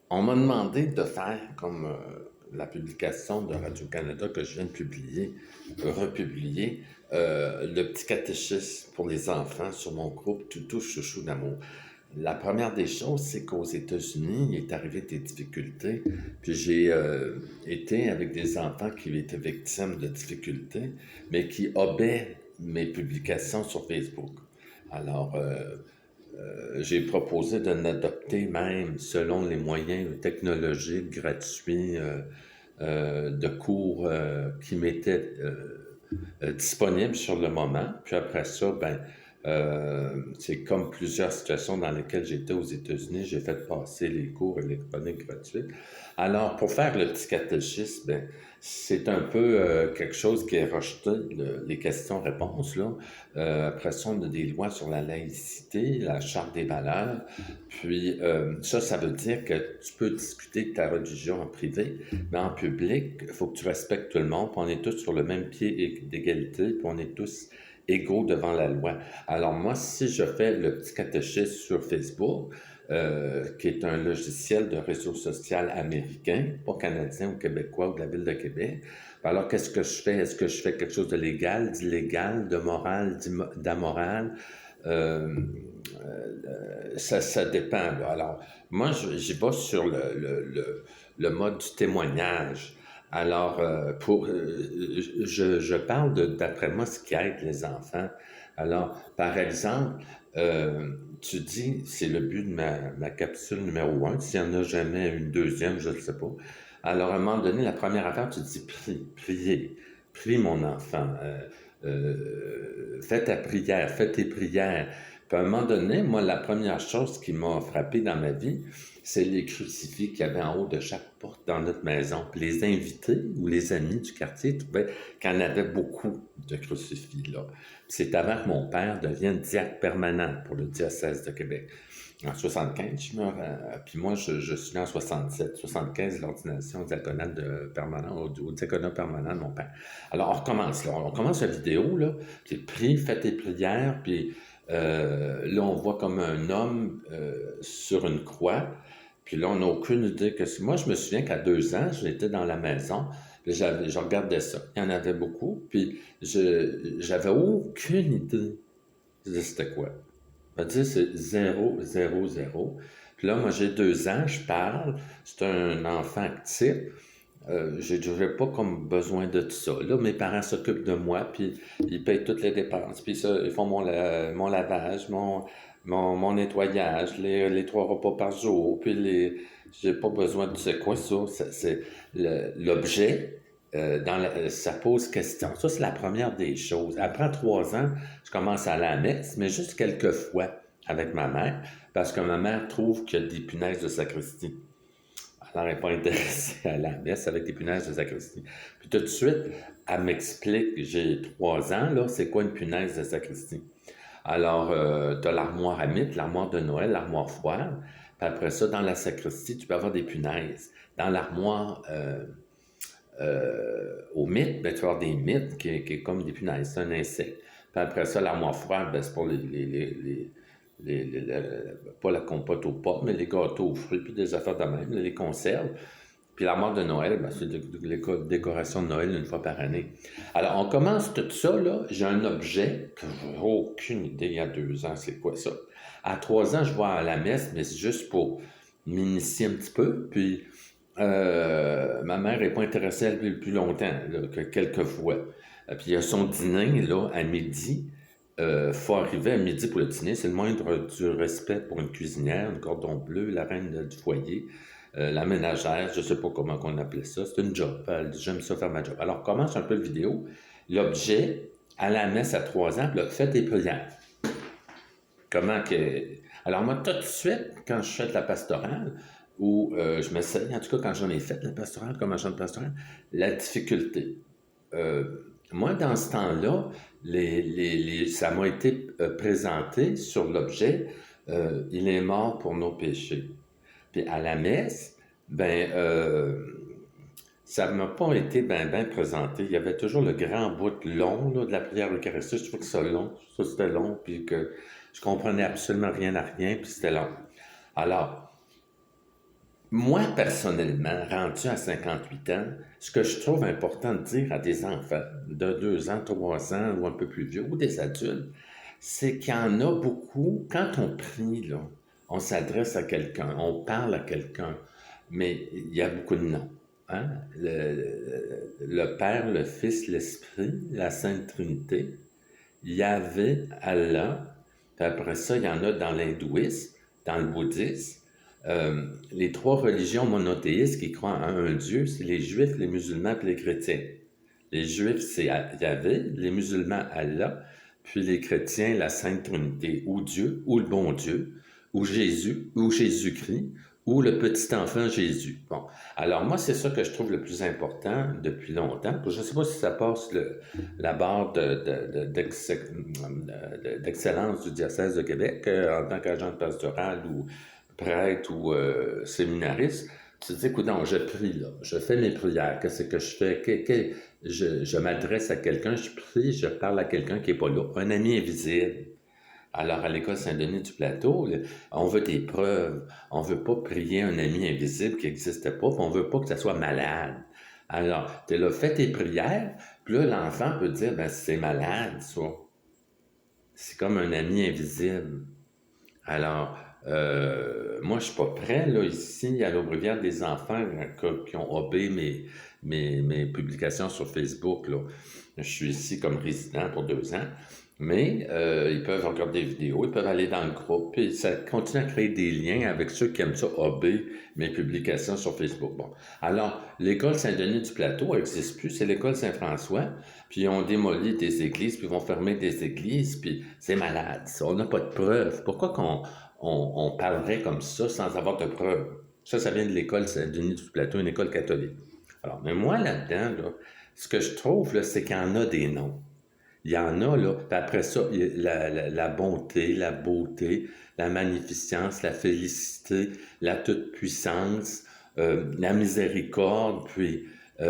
On m'a demandé de faire comme la publication de Radio-Canada que je viens de publier, republier, le petit catéchisme pour les enfants sur mon groupe Toutou Chouchou d'amour. La première des choses, c'est qu'aux États-Unis, il est arrivé des difficultés, puis j'ai été avec des enfants qui étaient victimes de difficultés, mais qui obaient mes publications sur Facebook. Alors, j'ai proposé de l'adopter même selon les moyens technologiques gratuits de cours qui m'étaient disponibles sur le moment. Puis après ça, c'est comme plusieurs situations dans lesquelles j'étais aux États-Unis, j'ai fait passer les cours électroniques gratuits. Alors, pour faire le petit catéchisme, c'est un peu quelque chose qui est rejeté, les questions-réponses, là. Après ça, on a des lois sur la laïcité, la charte des valeurs. Puis ça veut dire que tu peux discuter de ta religion en privé, mais en public, il faut que tu respectes tout le monde, puis on est tous sur le même pied d'égalité, puis on est tous égaux devant la loi. Alors moi, si je fais le petit catéchisme sur Facebook, qui est un logiciel de réseau social américain, pas canadien ou québécois ou de la ville de Québec. Alors, qu'est-ce que je fais? Est-ce que je fais quelque chose de légal, d'illégal, de moral, d'amoral? Euh, ça dépend. Là. Alors, moi, j'y vais sur le mode du témoignage. Alors, je parle d'après moi, ce qui aide les enfants. Alors, par exemple, tu dis, c'est le but de ma capsule numéro un. S'il n'y en a jamais une deuxième, je ne sais pas. Alors, à un moment donné, la première affaire, tu dis, prie mon enfant. Fais ta prière, fais tes prières. Puis à un moment donné, moi, la première chose qui m'a frappé dans ma vie, c'est les crucifix qu'il y avait en haut de chaque porte dans notre maison. Puis les invités ou les amis du quartier trouvaient qu'il y en avait beaucoup de crucifix là. C'est avant que mon père devienne diacre permanent pour le diocèse de Québec. En 75, puis moi, je suis né en 67. 75, l'ordination diaconale permanent, au diaconat permanent de mon père. Alors, on recommence, là. On commence la vidéo, là. Puis prie, fais tes prières, puis là, on voit comme un homme sur une croix. Puis là, on n'a aucune idée que c'est. Moi, je me souviens qu'à 2 ans, j'étais dans la maison, puis je regardais ça. Il y en avait beaucoup, puis j'avais aucune idée de c'était quoi. On va dire c'est 0, 0, 0. Puis là, moi, j'ai 2 ans, je parle, c'est un enfant actif. J'ai pas comme besoin de tout ça. Là, mes parents s'occupent de moi, puis ils payent toutes les dépenses, puis ça, ils font mon lavage, mon nettoyage, les 3 repas par jour, puis j'ai pas besoin de c'est quoi ça. C'est l'objet. Ça pose question. Ça, c'est la première des choses. Après 3 ans, je commence à aller à la messe, mais juste quelques fois avec ma mère, parce que ma mère trouve qu'il y a des punaises de sacristie. Alors, elle n'est pas intéressée à la messe avec des punaises de sacristie. Puis tout de suite, elle m'explique, j'ai 3 ans, là, c'est quoi une punaise de sacristie. Alors, tu as l'armoire à mythe, l'armoire de Noël, l'armoire froide. Puis après ça, dans la sacristie, tu peux avoir des punaises. Dans l'armoire au mythe, ben, tu vas avoir des mythes qui est comme des punaises, c'est un insecte. Puis après ça, l'armoire froide, ben, c'est pour pas la compote aux pommes, mais les gâteaux aux fruits, puis des affaires de même, les conserves. Puis l'armoire de Noël, ben, c'est des décorations de Noël une fois par année. Alors, on commence tout ça, là. J'ai un objet que j'ai aucune idée il y a 2 ans, c'est quoi ça. À 3 ans, je vais à la messe, mais c'est juste pour m'initier un petit peu. Puis, ma mère n'est pas intéressée à lui plus longtemps là, que quelques fois. Puis, il y a son dîner, là, à midi. Faut arriver à midi pour le dîner, c'est le moindre du respect pour une cuisinière, une cordon bleu, la reine du foyer, la ménagère, je sais pas comment on appelait ça, c'est une job, elle dit j'aime ça faire ma job. Alors commence un peu la vidéo, l'objet, à la messe à 3 ans, puis là, fais tes prières. Comment que... Alors moi, tout de suite, quand je fais de la pastorale, ou je m'essaye, en tout cas quand j'en ai fait de la pastorale, comme agent de pastorale, la difficulté. Moi, dans ce temps-là, ça m'a été présenté sur l'objet il est mort pour nos péchés. Puis à la messe, ça ne m'a pas été ben présenté. Il y avait toujours le grand bout long là, de la prière eucharistique. Je trouve que c'est long. Ça, c'était long, puis que je comprenais absolument rien à rien, puis c'était long. Alors, Moi, personnellement, rendu à 58 ans, ce que je trouve important de dire à des enfants de 2 ans, 3 ans ou un peu plus vieux, ou des adultes, c'est qu'il y en a beaucoup, quand on prie, là, on s'adresse à quelqu'un, on parle à quelqu'un, mais il y a beaucoup de noms. Hein? Le Père, le Fils, l'Esprit, la Sainte Trinité, Yahvé, Allah, puis après ça, il y en a dans l'hindouisme, dans le bouddhisme. Les trois religions monothéistes qui croient en un Dieu, c'est les Juifs, les musulmans et les chrétiens. Les Juifs, c'est Yahvé, les musulmans, Allah, puis les chrétiens, la Sainte Trinité, ou Dieu, ou le bon Dieu, ou Jésus, ou Jésus-Christ, ou le petit enfant Jésus. Bon, alors moi, c'est ça que je trouve le plus important depuis longtemps. Je ne sais pas si ça passe la barre d'excellence du diocèse de Québec en tant qu'agent pastoral ou prêtre ou séminariste. Tu te dis, écoute, non, je prie, là, je fais mes prières, qu'est-ce que je fais? Je m'adresse à quelqu'un, je prie, je parle à quelqu'un qui n'est pas là, un ami invisible. Alors, à l'école Saint-Denis du Plateau, on veut des preuves. On ne veut pas prier un ami invisible qui n'existe pas, puis on ne veut pas que ça soit malade. Alors, tu es là, fais tes prières, puis là, l'enfant peut dire, ben, c'est malade, ça. C'est comme un ami invisible. Alors, moi, je suis pas prêt, là, ici, à l'Aubrivière des enfants qui ont obéi mes publications sur Facebook, là. Je suis ici comme résident pour 2 ans, mais ils peuvent regarder des vidéos, ils peuvent aller dans le groupe, puis ça continue à créer des liens avec ceux qui aiment ça, obéir mes publications sur Facebook. Bon, alors, l'école Saint-Denis du Plateau n'existe plus, c'est l'école Saint-François, puis ils ont démoli des églises, puis ils vont fermer des églises, puis c'est malade, ça. On n'a pas de preuves. Pourquoi on parlerait comme ça sans avoir de preuves? Ça vient de l'école Saint-Denis du Plateau, une école catholique. Alors, mais moi, là-dedans, là, ce que je trouve, là, c'est qu'il y en a des noms. Il y en a, là. Puis après ça, la bonté, la beauté, la magnificence, la félicité, la toute-puissance, la miséricorde. Puis, à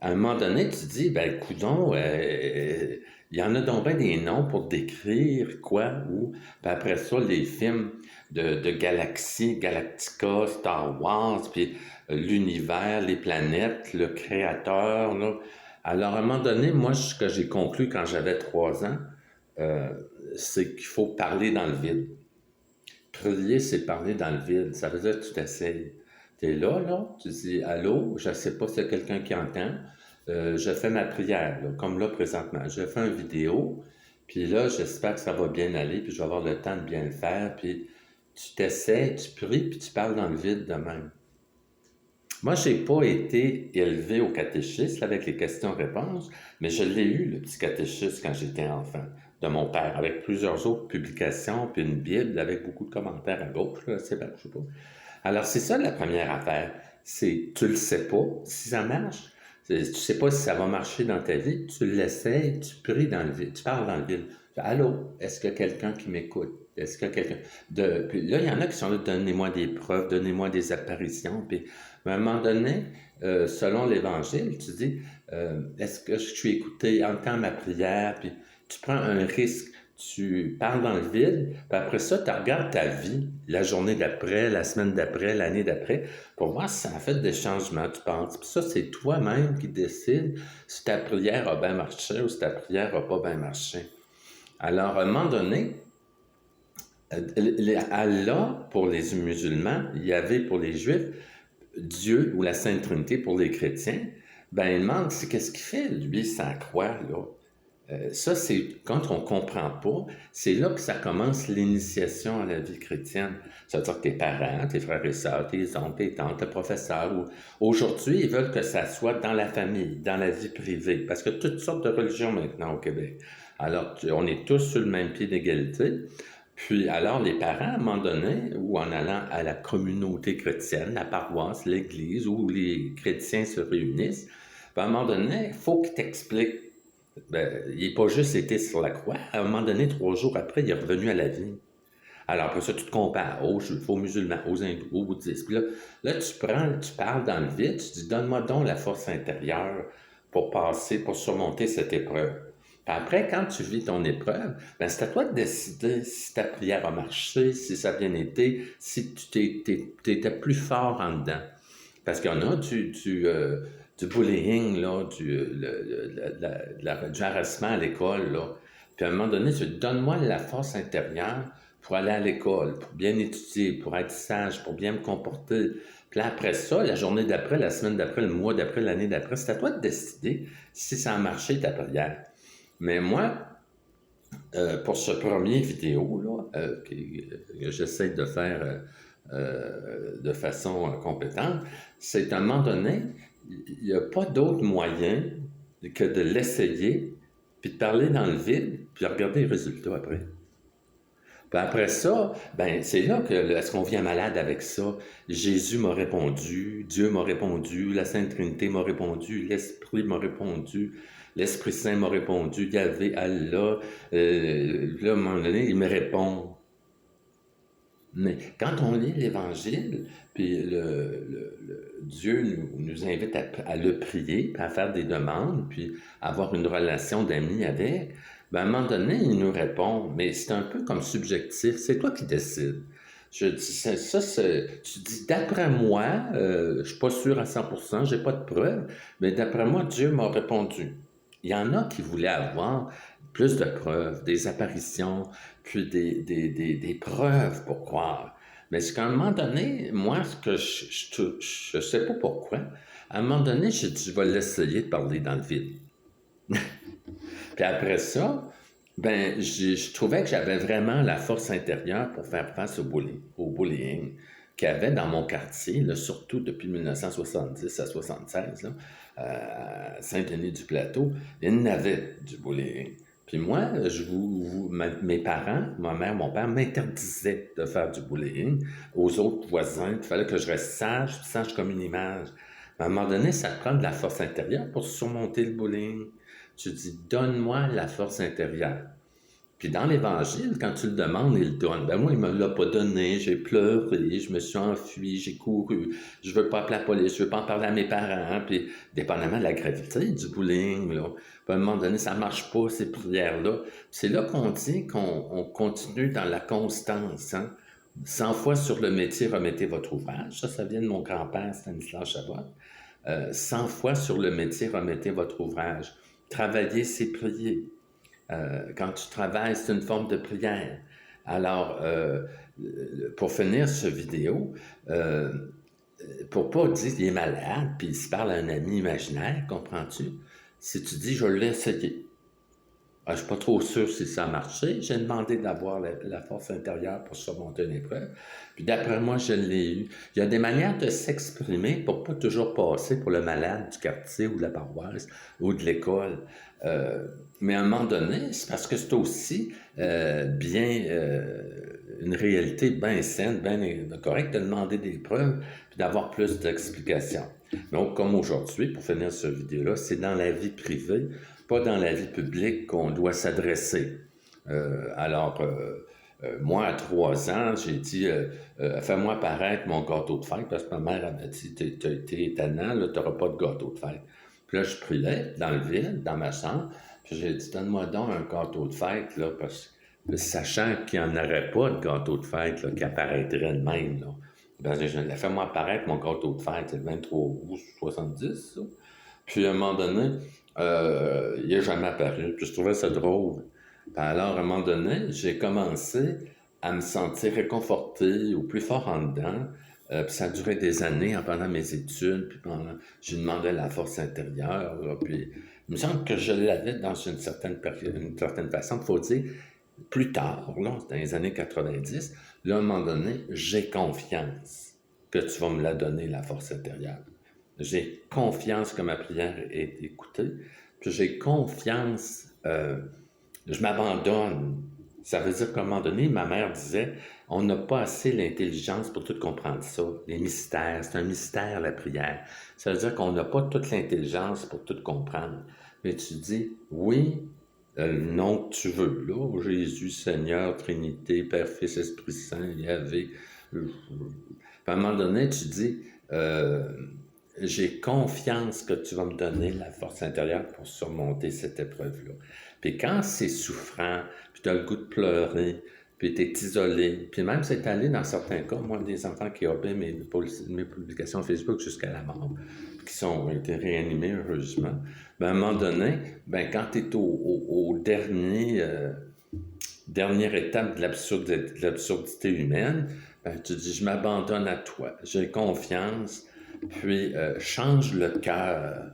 un moment donné, tu te dis, ben, coudonc, il y en a donc bien des noms pour décrire quoi, où. Puis après ça, les films de galaxies, Galactica, Star Wars, puis l'univers, les planètes, le créateur, là. Alors, à un moment donné, moi, ce que j'ai conclu quand j'avais 3 ans, euh, c'est qu'il faut parler dans le vide. Prier, c'est parler dans le vide. Ça veut dire que tu t'essayes. Tu es là, tu dis allô, je ne sais pas si c'est quelqu'un qui entend. Je fais ma prière, là, comme là présentement. Je fais une vidéo, puis là, j'espère que ça va bien aller, puis je vais avoir le temps de bien le faire. Puis tu t'essaies, tu pries, puis tu parles dans le vide de même. Moi, je n'ai pas été élevé au catéchisme avec les questions-réponses, mais je l'ai eu, le petit catéchisme, quand j'étais enfant, de mon père, avec plusieurs autres publications, puis une Bible avec beaucoup de commentaires à gauche, là, c'est bien, je sais pas. Alors, c'est ça la première affaire. C'est, tu le sais pas si ça marche. Tu sais pas si ça va marcher dans ta vie. Tu l'essayes, tu pries dans le vide, tu parles dans le vide. Allô, est-ce qu'il y a quelqu'un qui m'écoute? Est-ce qu'il y a quelqu'un... Puis là, il y en a qui sont là, donnez-moi des preuves, donnez-moi des apparitions. Puis, à un moment donné, selon l'Évangile, tu dis, est-ce que je suis écouté, entends ma prière, puis tu prends un risque. Tu parles dans le vide, puis après ça, tu regardes ta vie, la journée d'après, la semaine d'après, l'année d'après, pour voir si ça a fait des changements, tu penses. Puis ça, c'est toi-même qui décides si ta prière a bien marché ou si ta prière n'a pas bien marché. Alors, à un moment donné, Allah pour les musulmans, il y avait pour les juifs, Dieu ou la Sainte Trinité pour les chrétiens, ben il demande c'est qu'est-ce qu'il fait, lui, sans croire, là. Ça, c'est quand on ne comprend pas, c'est là que ça commence l'initiation à la vie chrétienne. Ça veut dire que tes parents, tes frères et sœurs, tes oncles, tes tantes, tes professeurs, aujourd'hui, ils veulent que ça soit dans la famille, dans la vie privée, parce que toutes sortes de religions maintenant au Québec. Alors, on est tous sur le même pied d'égalité. Puis, alors, les parents, à un moment donné, ou en allant à la communauté chrétienne, la paroisse, l'église, où les chrétiens se réunissent, ben, à un moment donné, il faut qu'ils t'expliquent. Ben, il n'est pas juste été sur la croix. À un moment donné, 3 jours après, il est revenu à la vie. Alors, après ça, tu te compares aux musulmans, aux hindous, aux bouddhistes. Puis là, tu parles dans le vide, tu dis, donne-moi donc la force intérieure pour passer, pour surmonter cette épreuve. Puis après, quand tu vis ton épreuve, ben c'est à toi de décider si ta prière a marché, si ça a bien été, si tu étais plus fort en dedans. Parce qu'il y en a du bullying, là, du harassement à l'école, là. Puis à un moment donné, tu dis, donne-moi la force intérieure pour aller à l'école, pour bien étudier, pour être sage, pour bien me comporter. Puis là, après ça, la journée d'après, la semaine d'après, le mois d'après, l'année d'après, c'est à toi de décider si ça a marché ta prière. Mais moi, pour ce premier vidéo là, que j'essaie de faire de façon compétente, c'est à un moment donné, il n'y a pas d'autre moyen que de l'essayer, puis de parler dans le vide, puis de regarder les résultats après. Puis après ça, ben c'est là que est-ce qu'on vient malade avec ça? Jésus m'a répondu, Dieu m'a répondu, la Sainte Trinité m'a répondu, l'Esprit m'a répondu, l'Esprit Saint m'a répondu, Yahvé, Allah. Là, à un moment donné, il me répond. Mais quand on lit l'Évangile, puis Dieu nous invite à le prier, puis à faire des demandes, puis à avoir une relation d'amis avec, ben à un moment donné, il nous répond, mais c'est un peu comme subjectif, c'est toi qui décides. Je dis, tu dis, d'après moi, je suis pas sûr à 100%, j'ai pas de preuves, mais d'après moi, Dieu m'a répondu. Il y en a qui voulaient avoir plus de preuves, des apparitions, puis des preuves pour croire. Mais c'est qu'à un moment donné, moi, ce que je sais pas pourquoi, à un moment donné, j'ai dit, je vais l'essayer de parler dans le vide. Puis après ça, ben, je trouvais que j'avais vraiment la force intérieure pour faire face au bullying qu'il y avait dans mon quartier, là, surtout depuis 1970 à 76, là, à Saint-Denis-du-Plateau, il y en avait du bullying. Puis moi, mes parents, ma mère, mon père, m'interdisaient de faire du bullying aux autres voisins. Il fallait que je reste sage, sage comme une image. Mais à un moment donné, ça prend de la force intérieure pour surmonter le bullying. Tu dis, donne-moi la force intérieure. Puis dans l'Évangile, quand tu le demandes, il le donne. Ben moi, il ne me l'a pas donné, j'ai pleuré, je me suis enfui, j'ai couru, je veux pas appeler la police, je veux pas en parler à mes parents, puis dépendamment de la gravité du bullying, là. Puis à un moment donné, ça marche pas, ces prières-là. C'est là qu'on dit qu'on continue dans la constance, hein. 100 fois sur le métier, remettez votre ouvrage. Ça vient de mon grand-père, Stanislas Chabot. 100 fois sur le métier, remettez votre ouvrage. Travailler, c'est prier. Quand tu travailles, c'est une forme de prière. Alors, pour finir ce vidéo, pour pas dire qu'il est malade, puis il se parle à un ami imaginaire, comprends-tu? Si tu dis, je l'ai essayé. Je ne suis pas trop sûr si ça a marché. J'ai demandé d'avoir la force intérieure pour surmonter une épreuve. Puis d'après moi, je l'ai eu. Il y a des manières de s'exprimer pour pas toujours passer pour le malade du quartier ou de la paroisse ou de l'école. Mais à un moment donné, c'est parce que c'est aussi une réalité bien saine, bien correcte de demander des preuves puis d'avoir plus d'explications. Donc, comme aujourd'hui, pour finir cette vidéo-là, c'est dans la vie privée, pas dans la vie publique qu'on doit s'adresser. Moi, à 3 ans, j'ai dit fais-moi apparaître mon gâteau de fête, parce que ma mère avait dit t'es étonnant, tu n'auras pas de gâteau de fête. Puis là, je priais dans le vide, dans ma chambre, puis j'ai dit donne-moi donc un gâteau de fête, là, parce que sachant qu'il n'y en aurait pas de gâteau de fête là, qui apparaîtrait de même. Là. Ben, je dis fais-moi apparaître mon gâteau de fête, c'est le 23 août 70, ça. Puis à un moment donné, il n'est jamais apparu. Puis je trouvais ça drôle. Puis alors, à un moment donné, j'ai commencé à me sentir réconforté ou plus fort en dedans. Puis ça a duré des années pendant mes études. Puis j'ai demandé la force intérieure. Là, puis il me semble que je l'avais dans une certaine façon. Il faut dire, plus tard, là, dans les années 90, là, à un moment donné, j'ai confiance que tu vas me la donner, la force intérieure. J'ai confiance que ma prière est écoutée. Puis j'ai confiance, je m'abandonne. Ça veut dire qu'à un moment donné, ma mère disait, on n'a pas assez l'intelligence pour tout comprendre ça. Les mystères, c'est un mystère la prière. Ça veut dire qu'on n'a pas toute l'intelligence pour tout comprendre. Mais tu dis, oui, le nom que tu veux, là, Jésus, Seigneur, Trinité, Père, Fils, Esprit Saint, Yahvé. À un moment donné, tu dis, j'ai confiance que tu vas me donner la force intérieure pour surmonter cette épreuve-là. Puis quand c'est souffrant, puis tu as le goût de pleurer, puis tu es isolé, puis même c'est allé dans certains cas, moi, des enfants qui obéissent mes publications Facebook jusqu'à la mort, puis qui ont été réanimés, heureusement. Ben, à un moment donné, ben, quand tu es au dernier, dernière étape de l'absurdité humaine, ben, tu dis, je m'abandonne à toi, j'ai confiance, puis change le cœur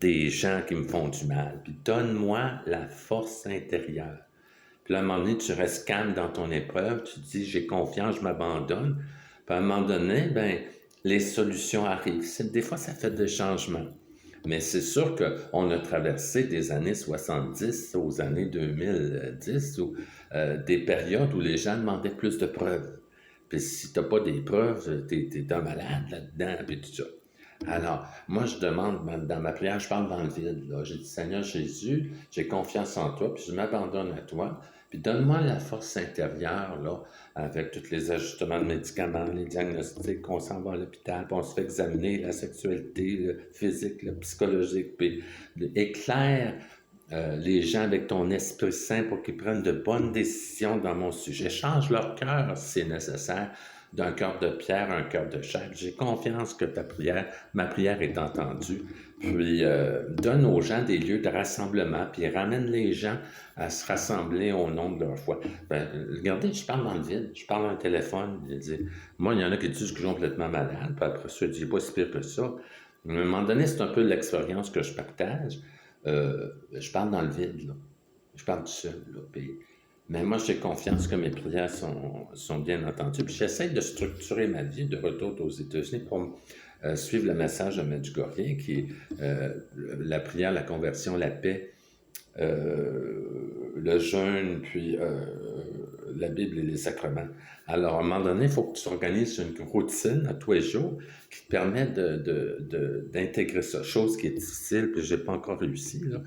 des gens qui me font du mal, puis donne-moi la force intérieure. Puis là, à un moment donné, tu restes calme dans ton épreuve, tu te dis, j'ai confiance, je m'abandonne. Puis à un moment donné, ben, les solutions arrivent. Des fois, ça fait des changements. Mais c'est sûr qu'on a traversé des années 70 aux années 2010, ou des périodes où les gens demandaient plus de preuves. Puis si tu n'as pas des preuves, tu es un malade là-dedans, puis tout ça. Alors, moi, je demande, dans ma prière, je parle dans le vide, là. J'ai dit, Seigneur Jésus, j'ai confiance en toi, puis je m'abandonne à toi, puis donne-moi la force intérieure, là, avec tous les ajustements de médicaments, les diagnostics, on s'en va à l'hôpital, puis on se fait examiner la sexualité, le physique, le psychologique, puis éclaire les gens avec ton Esprit Saint pour qu'ils prennent de bonnes décisions dans mon sujet. Change leur cœur si c'est nécessaire, d'un cœur de pierre à un cœur de chair. J'ai confiance que ma prière est entendue. Puis donne aux gens des lieux de rassemblement, puis ramène les gens à se rassembler au nom de leur foi. Ben, regardez, je parle dans le vide, je parle à un téléphone. Moi, il y en a qui disent que je suis complètement malade, puis après ça, je dis pas si pire que ça. À un moment donné, c'est un peu l'expérience que je partage. Je parle dans le vide, là. Je parle tout seul, là. Mais moi, j'ai confiance que mes prières sont bien entendues. Puis j'essaie de structurer ma vie de retour aux États-Unis pour suivre le message de Medjugorje, qui est la prière, la conversion, la paix, le jeûne, puis la Bible et les sacrements. Alors, à un moment donné, il faut que tu organises une routine à tous les jours qui te permet d'intégrer ça. Chose qui est difficile, puis je n'ai pas encore réussi, là.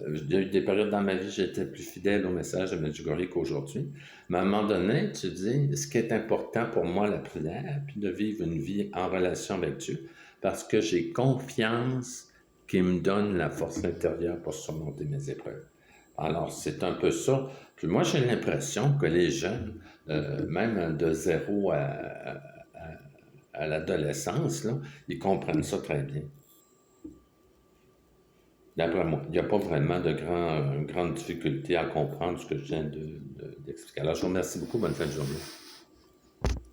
Il y a eu des périodes dans ma vie où j'étais plus fidèle au message de Medjugorje qu'aujourd'hui. Mais à un moment donné, tu dis, ce qui est important pour moi, la prière, puis de vivre une vie en relation avec Dieu, parce que j'ai confiance qui me donne la force intérieure pour surmonter mes épreuves. Alors, c'est un peu ça. Puis moi, j'ai l'impression que les jeunes, même de zéro à l'adolescence, là, ils comprennent ça très bien. D'après moi, il n'y a pas vraiment de grande difficulté à comprendre ce que je viens d'expliquer. Alors, je vous remercie beaucoup. Bonne fin de journée.